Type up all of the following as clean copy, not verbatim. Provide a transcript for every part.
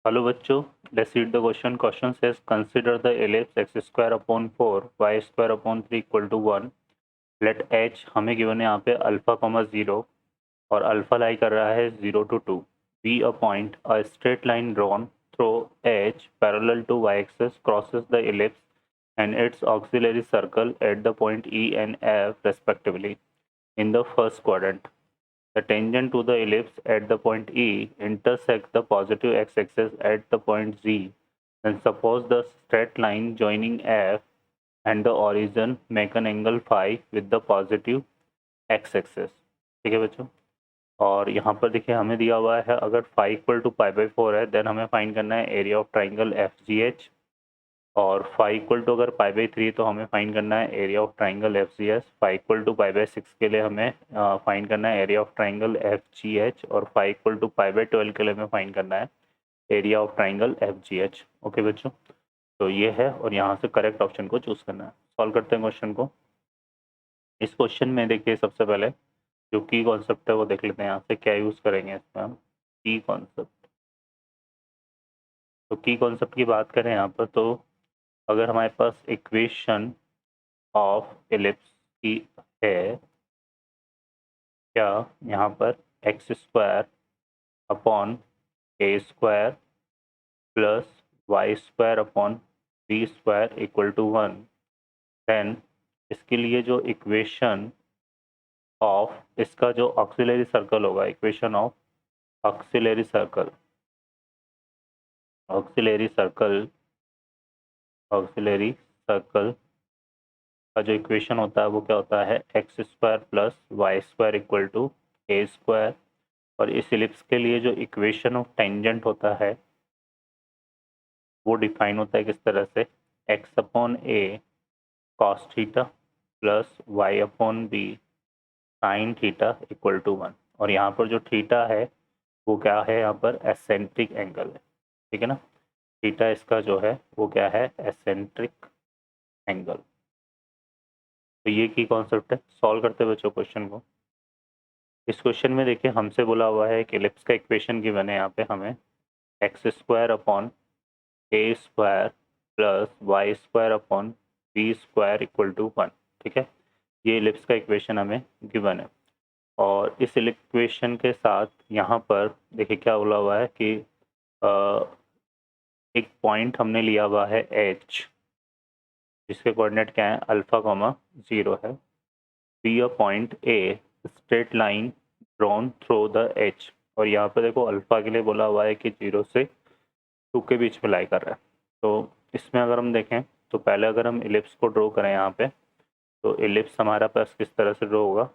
Hello बच्चों, let's read the question. Question says consider the ellipse x square upon 4 y square upon 3 equal to 1। Let H हमें given है यहाँ पे alpha comma 0 और alpha लाई कर रहा है 0 to 2। Be a point a straight line drawn through H parallel to y axis crosses the ellipse and its auxiliary circle at the point E and F respectively in the first quadrant. The tangent to the ellipse at the point E intersects the positive x-axis at the point Z. Then suppose the straight line joining F and the origin make an angle phi with the positive x-axis. ठीक है बच्चों, और यहाँ पर देखिए हमें दिया हुआ है अगर phi equal to pi by 4 है देन हमें फाइंड करना है area of triangle F G H, और फाई इक्वल टू अगर पाई बाई 3 तो हमें फाइंड करना है area of triangle F C S. Phi equal to pi by 6 के लिए हमें फाइंड करना है area of triangle F G H, और phi equal to pi by 12 के लिए हमें फाइंड करना है area of triangle F G H. Okay बच्चों, तो ये है और यहाँ से करेक्ट ऑप्शन को चूज करना है। सॉल्व करते हैं क्वेश्चन को। इस क्वेश्चन में देखिए सबसे पहले जो की कॉन्सेप्ट है वो देख लेते हैं, यहाँ से क्या यूज़ करेंगे इसमें हम। की कॉन्सेप्ट, तो की कॉन्सेप्ट की बात करें यहाँ पर, तो अगर हमारे पास इक्वेशन ऑफ एलिप्स की है, क्या यहाँ पर x square upon a square plus y square upon b square equal to 1, then इसके लिए जो इक्वेशन ऑफ इसका जो ऑक्सिलरी सर्कल होगा, equation of auxiliary circle, auxiliary circle auxiliary circle का जो इक्वेशन होता है वो क्या होता है, x square plus y square equal to a square. और इस इलिप्स के लिए जो इक्वेशन ऑफ टेंजेंट होता है वो डिफाइन होता है किस तरह से, x upon A cos theta plus y upon b sine theta equal to 1। और यहाँ पर जो थीटा है वो क्या है, यहाँ पर एसेंट्रिक एंगल है। ठीक है ना, थीटा इसका जो है वो क्या है, एसेंट्रिक एंगल। तो ये की कॉन्सेप्ट है। सॉल्व करते हुए बच्चों क्वेश्चन को। इस क्वेश्चन में देखिए हमसे बोला हुआ है एक एलिप्स का इक्वेशन गिवन है यहाँ पे हमें, x square upon a square plus y square upon b square equal to 1। ठीक है, ये इलिप्स का इक्वेशन हमें गिवन है। और इस इक्वेशन के साथ यहाँ पर देखिए क्या बोला हुआ है कि एक पॉइंट हमने लिया हुआ है एच, जिसके कोऑर्डिनेट क्या है, अल्फा कॉमा 0 है। B a point a straight line drawn through the H, और यहाँ पर देखो अल्फा के लिए बोला हुआ है कि 0 से 2 के बीच में लाई कर रहा है। तो इसमें अगर हम देखें तो पहले अगर हम इलिप्स को ड्रॉ करें यहाँ पे, तो इलिप्स हमारा पास किस तरह से ड्रॉ होगा,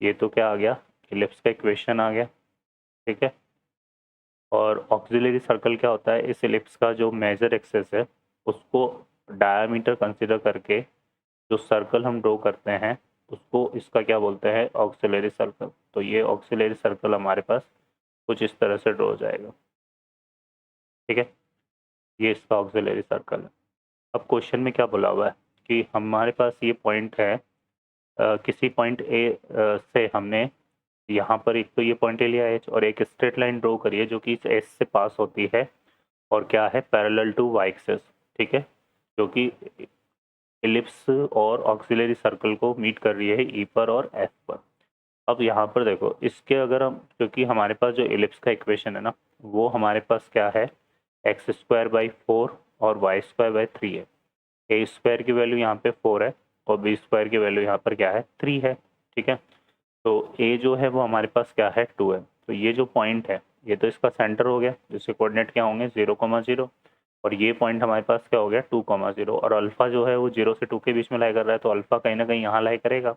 ये तो क्या आ गया, इलिप्स का इक्वेशन आ गया। ठीक है, और ऑक्सिलरी सर्कल क्या होता है, इस इलिप्स का जो मेजर एक्सेस है उसको डायमीटर कंसिडर करके जो सर्कल हम ड्रॉ करते हैं उसको इसका क्या बोलते हैं, ऑक्सिलरी सर्कल। तो ये ऑक्सिलरी सर्कल हमारे पास कुछ इस तरह से ड्रॉ हो जाएगा। ठीक है, ये इसका ऑक्सिलरी सर्कल है। अब क्वेश्चन में क्या बोला हुआ है कि हमारे पास ये पॉइंट है, किसी पॉइंट ए से हमने यहाँ पर एक तो ये पॉइंट ए लिया एच, और एक स्ट्रेट लाइन ड्रॉ करिए जो कि इस एस से पास होती है और क्या है, पैरेलल टू वाई एक्सिस। ठीक है, जो कि इलिप्स और ऑक्सिलरी सर्कल को मीट कर रही है ई पर और एफ पर। अब यहाँ पर देखो इसके अगर हम, क्योंकि हमारे पास जो इलिप्स का इक्वेशन है ना वो हमारे पास क्या है, एक्स स्क्वायर बाई 4 और वाई स्क्वायर बाई 3 है। ए स्क्वायर की वैल्यू यहाँ पे 4 है और बी स्क्वायर की वैल्यू यहाँ पर क्या है, 3 है। ठीक है, तो ए जो है वो हमारे पास क्या है, 2 है। तो ये जो पॉइंट है ये तो इसका सेंटर हो गया, जिसके कोऑर्डिनेट क्या होंगे, 0,0, और ये पॉइंट हमारे पास क्या हो गया, 2,0। और अल्फा जो है वो 0 से 2 के बीच में लाई कर रहा है, तो अल्फा कहीं ना कहीं यहाँ लाई करेगा।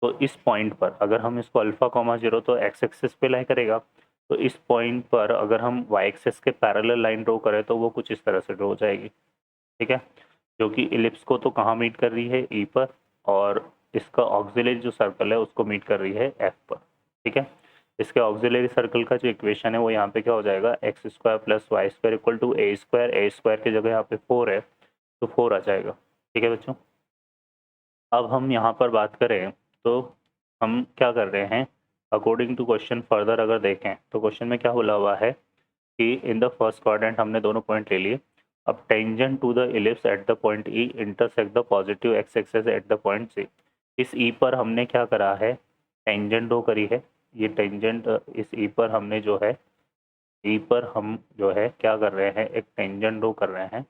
तो इस पॉइंट पर अगर हम इसको अल्फा कॉमा 0 तो एक्स एक्सिस पे लाई करेगा, तो इस पॉइंट पर अगर हम वाई एक्सिस के पैरेलल लाइन ड्रॉ करें तो वो कुछ इस तरह से ड्रॉ हो जाएगी। ठीक है, जो कि इलिप्स को तो कहाँ मीट कर रही है, ई पर, और इसका ऑक्सिलरी जो सर्कल है उसको मीट कर रही है एफ पर। ठीक है, इसके ऑक्सिलरी सर्कल का जो इक्वेशन है वो यहाँ पे क्या हो जाएगा, x square plus y square equal to a square की जगह यहाँ पे 4 है तो 4 आ जाएगा। ठीक है बच्चों, अब हम यहाँ पर बात करें तो हम क्या कर रहे हैं, अकॉर्डिंग टू क्वेश्चन फर्दर अगर देखें तो क्वेश्चन में क्या बोला हुआ है कि इन द फर्स्ट क्वाड्रेंट हमने दोनों पॉइंट ले लिए। अब tangent to the ellipse at the point E intersect the positive x axis at the point C. इस ई पर हमने क्या करा है, टेंजेंट ड्रॉ करी है। ये टेंजेंट इस ई पर हमने जो है, ई पर हम जो है क्या कर रहे हैं, एक टेंजेंट ड्रॉ कर रहे हैं।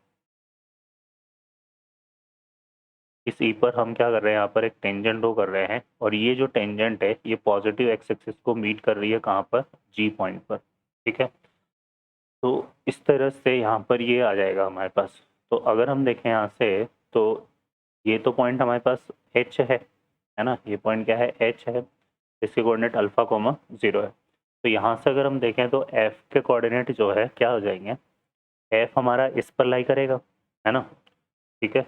इस ई पर हम क्या कर रहे हैं, यहाँ पर एक टेंजेंट ड्रॉ कर रहे हैं, और ये जो टेंजेंट है ये पॉजिटिव एक्स एक्सिस को मीट कर रही है कहाँ पर, जी पॉइंट पर। ठीक है, तो इस तरह से यहाँ पर ये आ जाएगा हमारे पास। तो अगर हम देखें यहाँ से, तो ये तो पॉइंट हमारे पास एच है ना, ये पॉइंट क्या है, एच है, इसके कोऑर्डिनेट अल्फा कोमा 0 है। तो यहाँ से अगर हम देखें तो एफ के कोऑर्डिनेट जो है क्या हो जाएंगे, एफ हमारा इस पर लाई करेगा, है ना। ठीक है,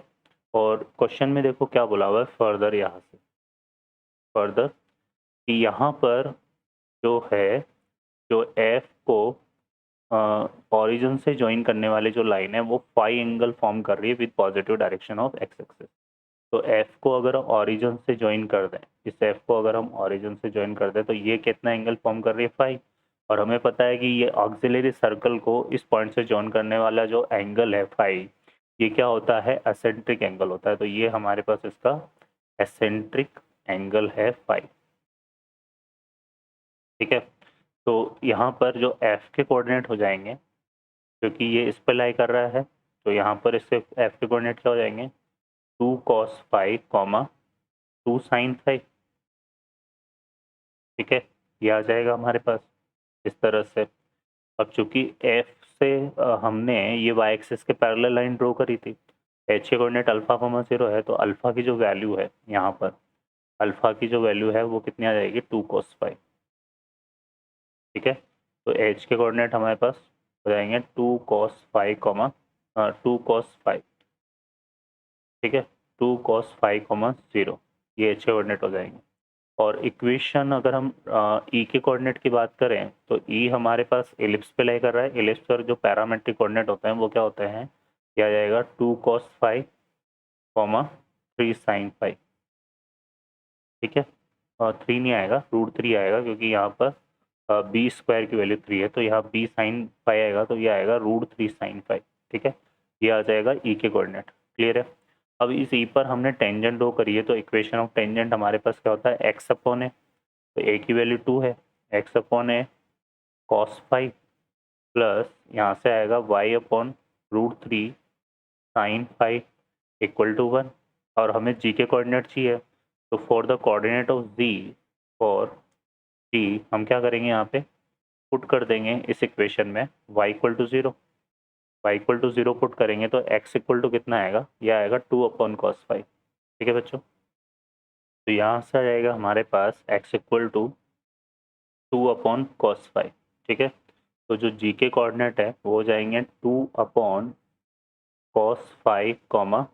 और क्वेश्चन में देखो क्या बोला हुआ है फर्दर, यहाँ से फर्दर कि यहाँ पर जो है, जो एफ को ऑरिजिन से ज्वाइन करने वाले जो लाइन है वो फाई एंगल फॉर्म कर रही है with positive direction of x axis. तो एफ को अगर ऑरिजिन से ज्वाइन कर दें, इस एफ को अगर हम ऑरिजिन से ज्वाइन कर दें तो ये कितना एंगल फॉर्म कर रही है, फाई। और हमें पता है कि ये ऑक्सिलरी सर्कल को इस पॉइंट से ज्वाइन करने वाला जो एंगल है फाई, ये क्या होता है, एसेंट्रिक एंगल होता है। तो ये हमारे पास इसका एसेंट्रिक एंगल है फाई। ठीक है, तो यहाँ पर जो एफ के कोऑर्डिनेट हो जाएंगे, क्योंकि ये इस पर लाई कर रहा है, तो यहाँ पर इससे एफ के कोऑर्डिनेट क्या हो जाएंगे, 2 cos phi comma 2 sin phi. ठीक है, ये आ जाएगा हमारे पास इस तरह से। अब चूंकि एफ से हमने ये वाई एक्सिस के पैरेलल लाइन ड्रॉ करी थी, एच के कोऑर्डिनेट अल्फा कोमा 0 है, तो अल्फा की जो वैल्यू है यहाँ पर, अल्फा की जो वैल्यू है वो कितनी आ जाएगी, 2 cos फाई। ठीक है, तो एच के कोऑर्डिनेट हमारे पास हो जाएंगे 2 cos phi comma 2 cos phi. ठीक है, 2 cos फाई कॉमा 0, ये एच के कोऑर्डिनेट हो जाएंगे। और इक्वेशन अगर हम ई के कोऑर्डिनेट की बात करें तो ई हमारे पास एलिप्स पे लाई कर रहा है, एलिप्स पर जो पैरामेट्रिक कोऑर्डिनेट होते हैं वो क्या होते हैं, क्या आ जाएगा, 2 cos phi comma 3 sin phi. ठीक है, और 3 नहीं आएगा, √3 आएगा, क्योंकि यहाँ पर बी स्क्वायर की वैल्यू 3 है, तो यहाँ बी साइन फाई आएगा, तो ये आएगा √3 sin फाई। ठीक है, ये आ जाएगा ई के कोऑर्डिनेट। क्लियर है। अब इस ई पर हमने टेंजेंट ड्रॉ करी है, तो इक्वेशन ऑफ टेंजेंट हमारे पास क्या होता है, एक्स अपॉन ए, तो ए की वैल्यू 2 है, एक्स अपॉन ए कॉस फाई प्लस यहाँ से आएगा Y upon √3 sine phi equal to 1। और हमें जी के कोऑर्डिनेट चाहिए, तो for the coordinate of G, for G हम क्या करेंगे, यहाँ पे पुट कर देंगे इस इक्वेशन में y equal to 0, y equal to 0 put करेंगे तो x इक्वल टू कितना आएगा, यह आएगा 2 अपॉन कॉस फाई। ठीक है बच्चों, तो यहाँ से आ जाएगा हमारे पास x equal to 2 upon cos phi. ठीक है, तो जो जी के कोऑर्डिनेट है वो हो जाएंगे 2 अपॉन कॉस फाई कॉमा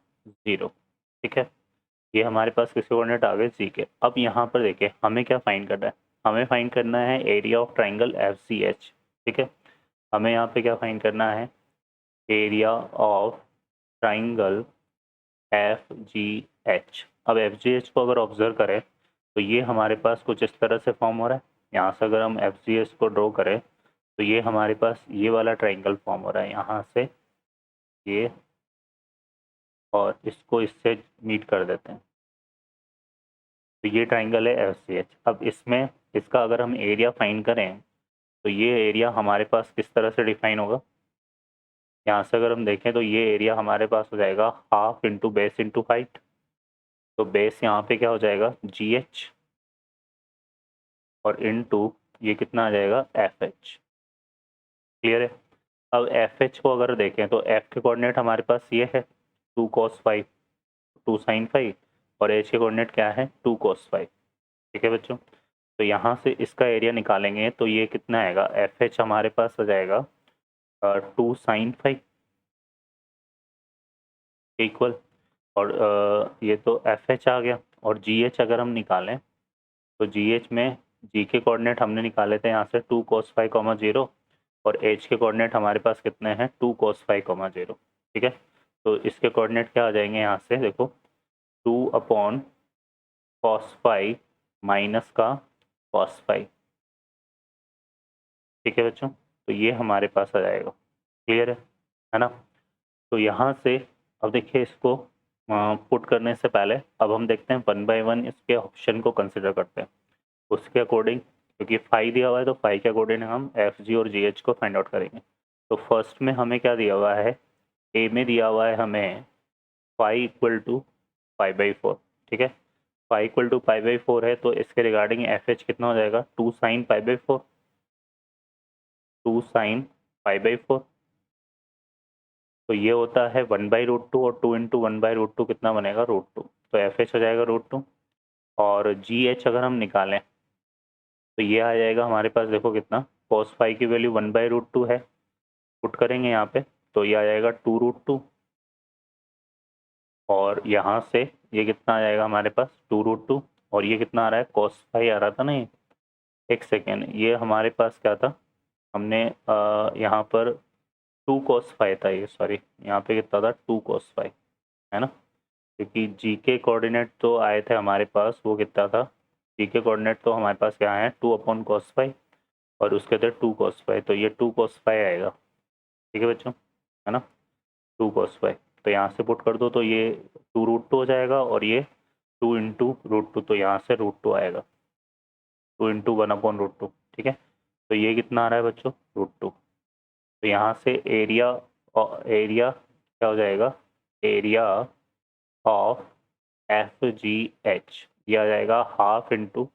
0। ठीक है, ये हमारे पास किसके कोऑर्डिनेट आ गए, जी के। अब यहाँ पर देखिए हमें क्या फाइंड करना है, हमें फाइंड करना है area of triangle F C H. ठीक है, हमें यहाँ पे क्या फाइंड करना है, area of triangle F G H. अब एफ जी एच को अगर ऑब्जर्व करें तो ये हमारे पास कुछ इस तरह से फॉर्म हो रहा है। यहाँ से अगर हम एफ जी एच को ड्रॉ करें तो ये हमारे पास ये वाला ट्राइंगल फॉर्म हो रहा है, यहाँ से ये, और इसको इससे मीट कर देते हैं, तो ये ट्राइंगल है एफ सी एच। अब इसमें इसका अगर हम एरिया फाइंड करें तो ये एरिया हमारे पास किस तरह से डिफाइन होगा, यहाँ से अगर हम देखें तो ये एरिया हमारे पास हो जाएगा half into base into height. तो बेस यहाँ पे क्या हो जाएगा, जी एच, और इनटू ये कितना आ जाएगा, एफ एच। क्लियर है। अब एफ एच को अगर देखें तो एफ के कोऑर्डिनेट हमारे पास ये है 2 cos फाइव 2 sin फाइव, और एच के कोऑर्डिनेट क्या है, 2 cos फाइव। ठीक है बच्चों, तो यहाँ से इसका एरिया निकालेंगे तो ये कितना आएगा, एफ एच हमारे पास हो जाएगा 2 sin फाइव इक्वल, और ये तो एफ एच आ गया। और जी एच अगर हम निकालें तो जी एच में जी के कोऑर्डिनेट हमने निकाले थे यहाँ से 2 cos फाइव कॉमा 0, और एच के कोऑर्डिनेट हमारे पास कितने हैं, 2 cos फाइव कॉमा 0। ठीक है, तो इसके कोऑर्डिनेट क्या आ जाएंगे, यहाँ से देखो 2 अपॉन cos फाइव माइनस का cos फाइव। ठीक है बच्चों, तो ये हमारे पास आ जाएगा। क्लियर है ना। तो यहाँ से अब देखिए इसको पुट करने से पहले अब हम देखते हैं 1 बाय 1 इसके ऑप्शन को कंसिडर करते हैं। उसके अकॉर्डिंग क्योंकि फाई दिया हुआ है तो फाई के अकॉर्डिंग हम एफ जी और जी एच को फाइंड आउट करेंगे। तो फर्स्ट में हमें क्या दिया हुआ है, ए में दिया हुआ है हमें फाई इक्वल टू 5/4। ठीक है, फाई इक्वल टू 5/4 है तो इसके रिगार्डिंग एफ एच कितना हो जाएगा, 2 साइन 5/4, 2 साइन 5/4। तो ये होता है 1/√2 और 2 इंटू 1/√2 कितना बनेगा, √2। तो एफ एच हो जाएगा √2। और जी एच अगर हम निकालें तो ये आ जाएगा हमारे पास, देखो कितना, cos फाई की वैल्यू 1/√2 है, पुट करेंगे यहाँ पे तो ये आ जाएगा 2√2। और यहाँ से ये कितना आ जाएगा हमारे पास 2√2। और ये कितना आ रहा है, cos फाई आ रहा था ना ये, एक सेकेंड, ये हमारे पास क्या था, हमने यहाँ पर 2 cos फाई था ये, सॉरी यहाँ पे कितना था 2 cos फाई, है ना। क्योंकि जी के कोऑर्डिनेट तो आए थे हमारे पास, वो कितना था, जी के कोऑर्डिनेट तो हमारे पास क्या है 2/cos फाई और उसके अंदर 2 cos फाई, तो ये 2 cos फाई आएगा। ठीक है बच्चों, है ना, 2 cos फाई। तो यहाँ से पुट कर दो तो ये 2√2 हो जाएगा और ये 2 इंटू √2, तो यहाँ से √2 आएगा, 2 इंटू 1/√2। ठीक है, तो ये कितना आ रहा है बच्चों, √2। तो यहाँ से एरिया, एरिया क्या हो जाएगा, area of F G H, ये आ जाएगा हाफ इंटू,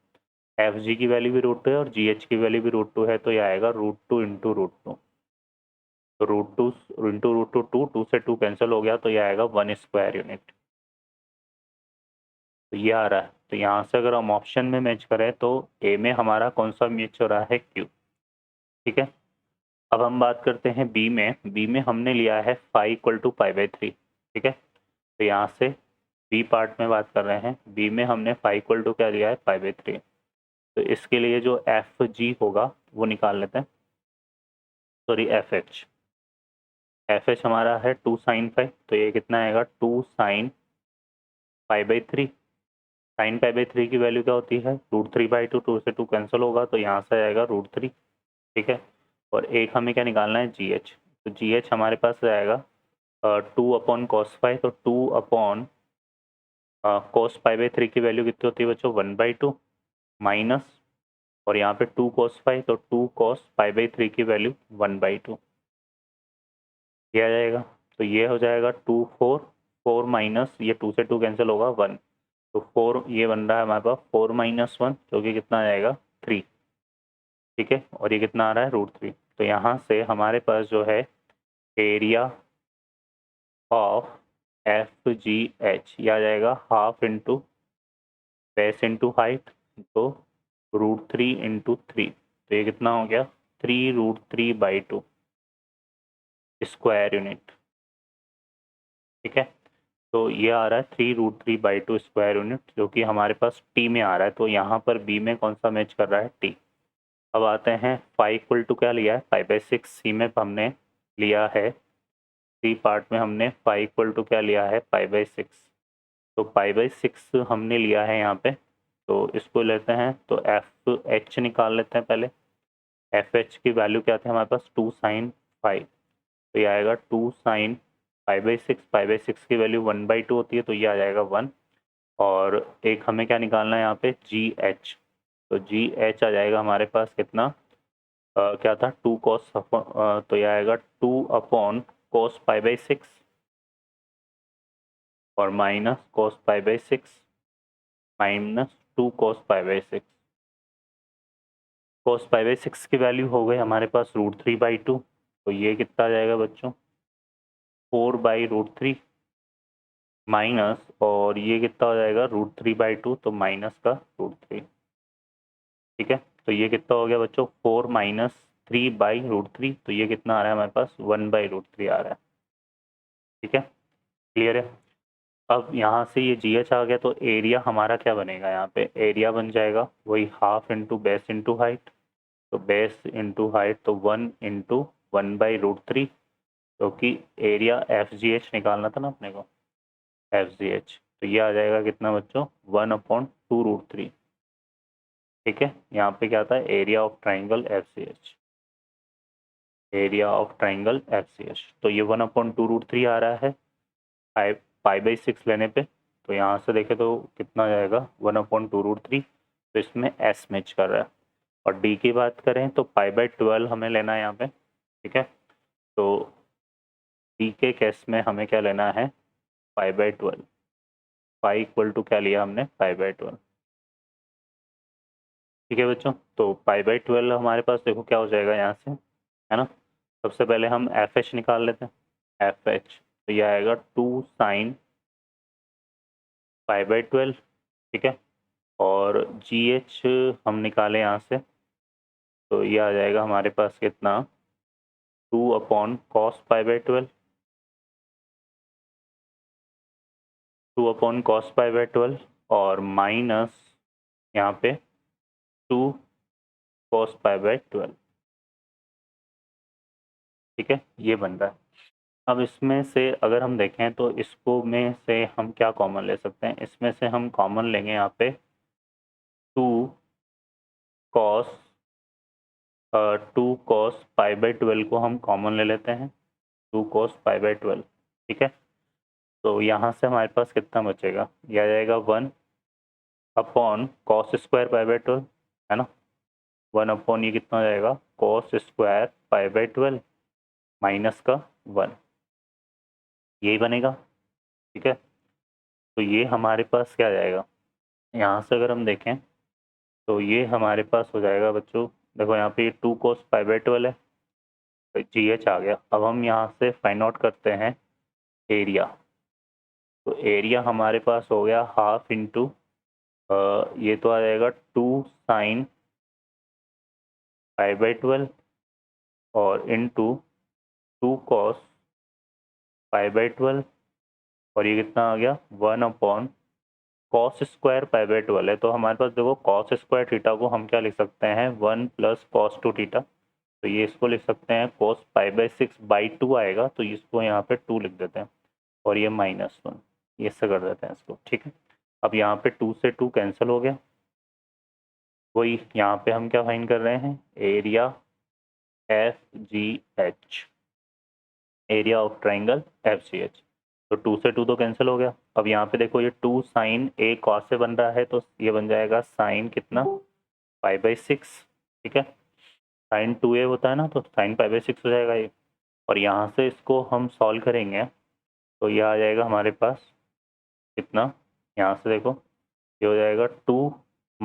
एफ जी की वैल्यू भी √2 है और जी एच की वैल्यू भी √2 है, तो ये आएगा √2 इंटू √2। तो √2 इंटू √2, 2 से 2 कैंसिल हो गया तो ये आएगा 1 स्क्वायर यूनिट। तो ये आ रहा है। तो यहाँ से अगर हम ऑप्शन में मैच करें तो ए में हमारा कौन सा मैच हो रहा है, क्यू। ठीक है, अब हम बात करते हैं बी में। बी में हमने लिया है फाई इक्वल टू 5/3। ठीक है, तो यहाँ से बी पार्ट में बात कर रहे हैं, बी में हमने फाई इक्वल टू क्या लिया है, 5/3। तो इसके लिए जो एफ जी होगा वो निकाल लेते हैं, सॉरी एफ एच हमारा है 2 साइन 5, तो ये कितना आएगा 2 साइन 5/3। साइन 5/3 की वैल्यू क्या होती है, √3/2, 2 से 2 कैंसिल होगा तो यहाँ से आएगा √3। ठीक है, और एक हमें क्या निकालना है, जी एच। तो जी एच हमारे पास आएगा 2/cos फाई, तो 2 cos 5/3 की वैल्यू कितनी होती है बच्चों, 1/2 माइनस, और यहाँ पे 2 cos फाई, तो 2 cos 5/3 की वैल्यू 1/2, ये आ जाएगा। तो ये हो जाएगा 2 4, 4 माइनस, ये 2 से 2 कैंसिल होगा 1, तो 4 ये बन रहा है हमारे पास 4 माइनस 1 जो कि कितना आ जाएगा 3। ठीक है, और ये कितना आ रहा है √3। तो यहाँ से हमारे पास जो है area of F G H, यह आ जाएगा half into base into height, तो √3 इंटू 3, तो ये कितना हो गया 3√3/2 स्क्वायर यूनिट। ठीक है, तो ये आ रहा है 3√3/2 स्क्वायर यूनिट, जो कि हमारे पास टी में आ रहा है। तो यहाँ पर बी में कौन सा मैच कर रहा है, टी। अब आते हैं फाई इक्वल टू क्या लिया है, 5/6। सी में हमने लिया है, सी पार्ट में हमने फाई इक्वल टू क्या लिया है, 5/6। तो 5/6 हमने लिया है यहाँ पे, तो इसको लेते हैं तो एफ एच निकाल लेते हैं पहले। एफ एच की वैल्यू क्या थी हमारे पास, 2 साइन 5, तो ये आएगा 2 साइन 5/6। 5/6 की वैल्यू 1/2 होती है, तो ये आ जाएगा 1। और एक हमें क्या निकालना है यहाँ पे, जी एच। तो जी एच आ जाएगा हमारे पास कितना, क्या था 2 cos, तो ये आएगा 2/cos 5/6 और minus cos 5/6 minus 2 cos 5/6। cos 5/6 की वैल्यू हो गई हमारे पास √3/2, तो ये कितना आ जाएगा बच्चों, 4/√3 माइनस, और ये कितना हो जाएगा √3/2, तो माइनस का √3। ठीक है, तो ये कितना हो गया बच्चों, 4 माइनस 3/√3, तो ये कितना आ रहा है हमारे पास 1/√3 आ रहा है। ठीक है, क्लियर है। अब यहाँ से ये जी एच आ गया तो एरिया हमारा क्या बनेगा, यहाँ पे एरिया बन जाएगा वही half into base into height, तो बेस इंटू हाइट तो 1 इंटू 1/√3, क्योंकि एरिया एफ जी एच निकालना था ना अपने को, एफ जी एच, तो ये आ जाएगा कितना बच्चों, 1/2√3। ठीक है, यहाँ पे क्या था, area of triangle F G H. Area of triangle FCH। तो ये 1/2√3 आ रहा है पाई/6 लेने पे। तो यहाँ से देखें तो कितना जाएगा 1/2√3। तो इसमें S मैच कर रहा है। और D की बात करें तो पाई/12 हमें लेना है यहाँ पे, ठीक है। तो D के केस में हमें क्या लेना है, पाई/12। पाई इक्वल टू क्या लिया हमने, पाई/12, ठीक है बच्चों। तो पाई/12 हमारे पास देखो क्या हो जाएगा यहाँ से, है ना। सबसे पहले हम FH निकाल लेते हैं, FH। तो यह आएगा 2 साइन पाई/12, ठीक है। और GH हम निकालें यहाँ से, तो ये आ जाएगा हमारे पास कितना, 2/cos पाई/12, 2/cos पाई/12 और माइनस यहाँ पे 2 cos पाई/12, ठीक है। ये बन रहा है। अब इसमें से अगर हम देखें तो इसको में से हम क्या कॉमन ले सकते हैं, इसमें से हम कॉमन लेंगे यहाँ पे 2 cos पाई/12 को हम कॉमन ले लेते हैं, 2 cos पाई/12, ठीक है। तो यहाँ से हमारे पास कितना बचेगा, यह आ जाएगा 1/cos² पाई/12, है ना। 1 ये कितना हो जाएगा, cos² पाई/12 माइनस का 1, यही बनेगा, ठीक है। तो ये हमारे पास क्या आ जाएगा, यहाँ से अगर हम देखें तो ये हमारे पास हो जाएगा बच्चों, देखो यहाँ पे 2 cos पाई/12 है, तो GH आ गया। अब हम यहाँ से फाइंड आउट करते हैं एरिया। तो एरिया हमारे पास हो गया हाफ इंटू, ये तो आ जाएगा 2 साइन पाई/12 और इंटू 2 cos पाई/12, और ये कितना आ गया 1/cos² पाई/12 है। तो हमारे पास देखो cos² थीटा को हम क्या लिख सकते हैं, 1 + cos2 थीटा। तो ये इसको लिख सकते हैं cos पाई/6/2 आएगा, तो इसको यहाँ पे 2 लिख देते हैं, और ये -1, ये इससे कर देते हैं इसको, ठीक है। अब यहाँ पे 2 से 2 कैंसिल हो गया। वही यहाँ पे हम क्या फाइंड कर रहे हैं, area FGH, area of triangle FGH। तो 2 से 2 तो कैंसिल हो गया। अब यहाँ पे देखो ये 2 साइन A cos से बन रहा है, तो ये बन जाएगा साइन कितना, पाई/6, ठीक है। साइन 2A होता है ना, तो साइन पाई/6 हो जाएगा ये। और यहाँ से इसको हम सॉल्व करेंगे तो ये आ जाएगा हमारे पास कितना, यहाँ से देखो ये हो जाएगा 2 -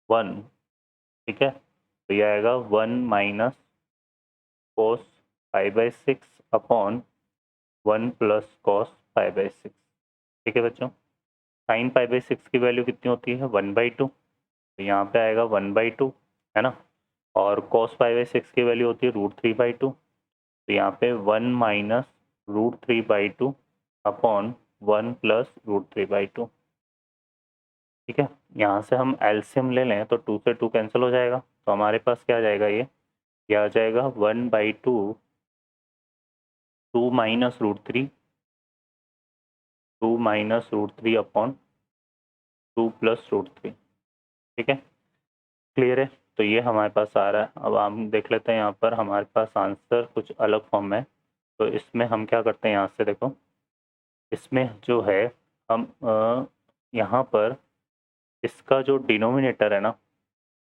1, ठीक है। तो ये आएगा 1 - cos पाई/6 अपॉन 1 + cos पाई/6, ठीक है बच्चों। साइन पाई/6 की वैल्यू कितनी होती है, 1/2, तो यहाँ पे आएगा 1/2, है ना। और cos पाई/6 की वैल्यू होती है √3/2, तो यहाँ पे 1 - √3/2 अपॉन 1 + √3/2, ठीक है। यहाँ से हम एलसीएम ले लें तो 2 से 2 कैंसिल हो जाएगा, तो हमारे पास क्या आ जाएगा, ये आ जाएगा 1/2, 2 - √3, 2 - √3 अपॉन 2 + √3, ठीक है। क्लियर है। तो ये हमारे पास आ रहा है। अब हम देख लेते हैं यहाँ पर हमारे पास आंसर कुछ अलग फॉर्म में। तो इसमें हम क्या करते हैं, यहाँ से देखो इसमें जो है हम यहाँ पर इसका जो डिनोमिनेटर है ना,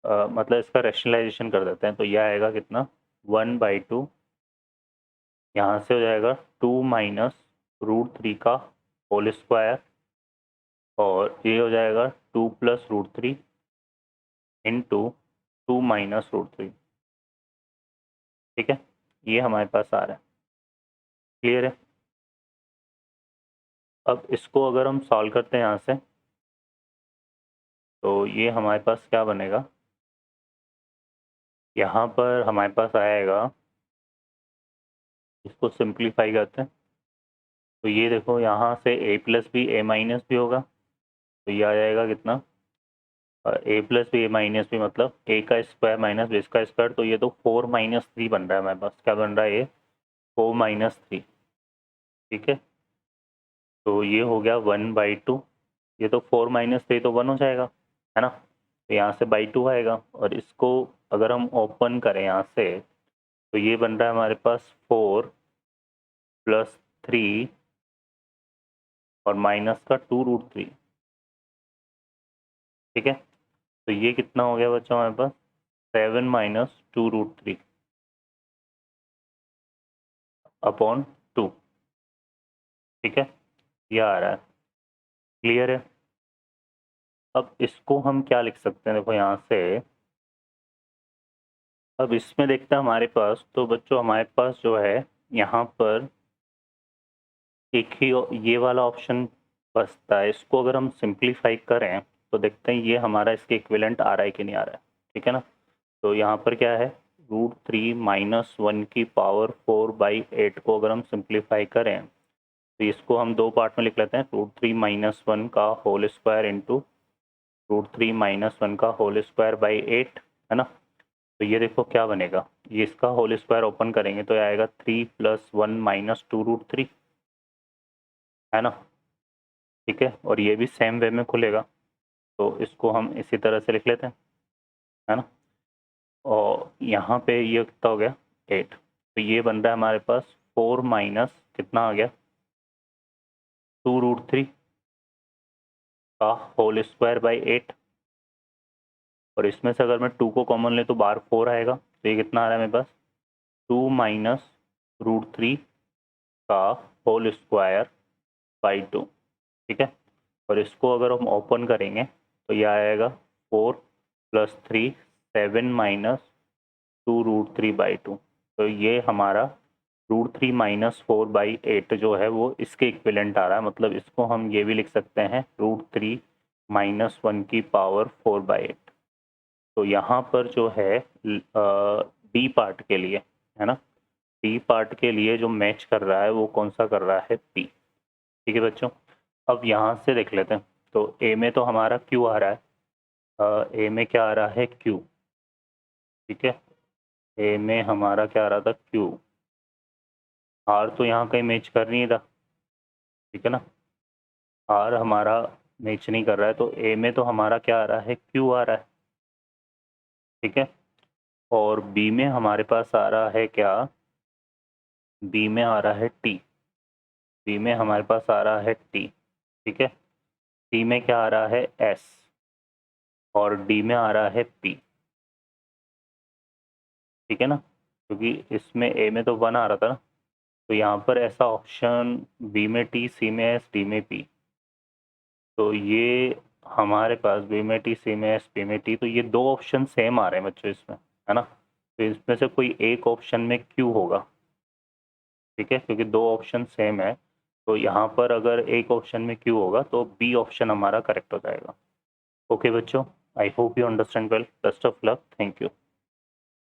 मतलब इसका रैशनलाइजेशन कर देते हैं। तो यह आएगा कितना, 1/2, यहाँ से हो जाएगा 2 - √3 का होल स्क्वायर, और ये हो जाएगा 2 + √3 इंटू 2 - √3, ठीक है। ये हमारे पास आ रहा है। क्लियर है। अब इसको अगर हम सॉल्व करते हैं यहाँ से, तो ये हमारे पास क्या बनेगा, यहाँ पर हमारे पास आएगा, इसको सिंप्लीफाई करते हैं तो ये देखो यहाँ से a + b a - भी होगा, तो ये आ जाएगा कितना, a + b a - भी मतलब a का स्क्वायर माइनस b का स्क्वायर। तो ये तो 4 - 3 बन रहा है हमारे पास, क्या बन रहा है ये 4 - 3, ठीक है। तो ये हो गया 1/2, ये तो 4 - 3 तो 1 हो जाएगा, है ना। तो यहाँ से /2 आएगा, और इसको अगर हम ओपन करें यहाँ से तो ये बन रहा है हमारे पास 4 + 3 और माइनस का 2√3। ठीक है, तो ये कितना हो गया बच्चों हमारे पास 7 - 2√3 अपॉन 2। ठीक है, ये आ रहा है। क्लियर है? अब इसको हम क्या लिख सकते हैं, देखो यहाँ से अब इसमें देखते हैं हमारे पास, तो बच्चों हमारे पास जो है यहाँ पर एक ही ये वाला ऑप्शन बचता है। इसको अगर हम सिंप्लीफाई करें तो देखते हैं ये हमारा इसके इक्विवेलेंट आ रहा है कि नहीं आ रहा है। ठीक है ना, तो यहाँ पर क्या है √3 - 1 की पावर 4/8 को अगर हम सिंप्लीफाई करें तो इसको हम दो पार्ट में लिख लेते हैं, √3 - 1 का होल स्क्वायर इंटू √3 - 1 का होल स्क्वायर बाई 8, है ना। तो ये देखो क्या बनेगा, ये इसका होल स्क्वायर ओपन करेंगे तो ये आएगा 3 + 1 - 2√3, है ना। ठीक है, और ये भी सेम वे में खुलेगा, तो इसको हम इसी तरह से लिख लेते हैं, है ना। और यहाँ पे ये कितना हो गया 8, तो ये बन रहा है हमारे पास 4 माइनस कितना आ गया 2√3 का होल स्क्वायर बाई 8, और इसमें से अगर मैं 2 को कॉमन ले तो बाहर 4 आएगा, तो ये कितना आ रहा है मेरे पास 2 माइनस √3 का होल स्क्वायर बाई 2। ठीक है, और इसको अगर हम ओपन करेंगे तो ये आएगा 4 + 3 7 - 2√3/2। तो ये हमारा √3 - 4/8 जो है वो इसके इक्विवेलेंट आ रहा है। मतलब इसको हम ये भी लिख सकते हैं √3 - 1 की पावर 4/8। तो यहाँ पर जो है डी पार्ट के लिए, है ना, डी पार्ट के लिए जो मैच कर रहा है वो कौन सा कर रहा है पी। ठीक है बच्चों, अब यहाँ से देख लेते हैं। तो ए में तो हमारा क्यू आ रहा है, ए में क्या आ रहा है क्यू। ठीक है, ए में हमारा क्या आ रहा था क्यू, आर तो यहाँ कहीं मैच कर नहीं था। ठीक है ना, आर हमारा मैच नहीं कर रहा है, तो ए में तो हमारा क्या आ रहा है क्यू आ रहा है। ठीक है, और बी में हमारे पास आ रहा है क्या, बी में आ रहा है टी, बी में हमारे पास आ रहा है टी। ठीक है, सी में क्या आ रहा है एस, और डी में आ रहा है पी। ठीक है ना, क्योंकि इसमें ए में तो 1 आ रहा था ना, तो यहाँ पर ऐसा ऑप्शन बी में टी, सी में एस, डी में पी। तो ये हमारे पास बी में टी, सी में एस, पी में टी, तो ये दो ऑप्शन सेम आ रहे हैं बच्चों इसमें, है ना। तो इसमें से कोई एक ऑप्शन में क्यू होगा। ठीक है, क्योंकि दो ऑप्शन सेम है, तो यहाँ पर अगर एक ऑप्शन में क्यू होगा तो बी ऑप्शन हमारा करेक्ट हो जाएगा। ओके बच्चों, I hope you understand well. Best of luck, thank you.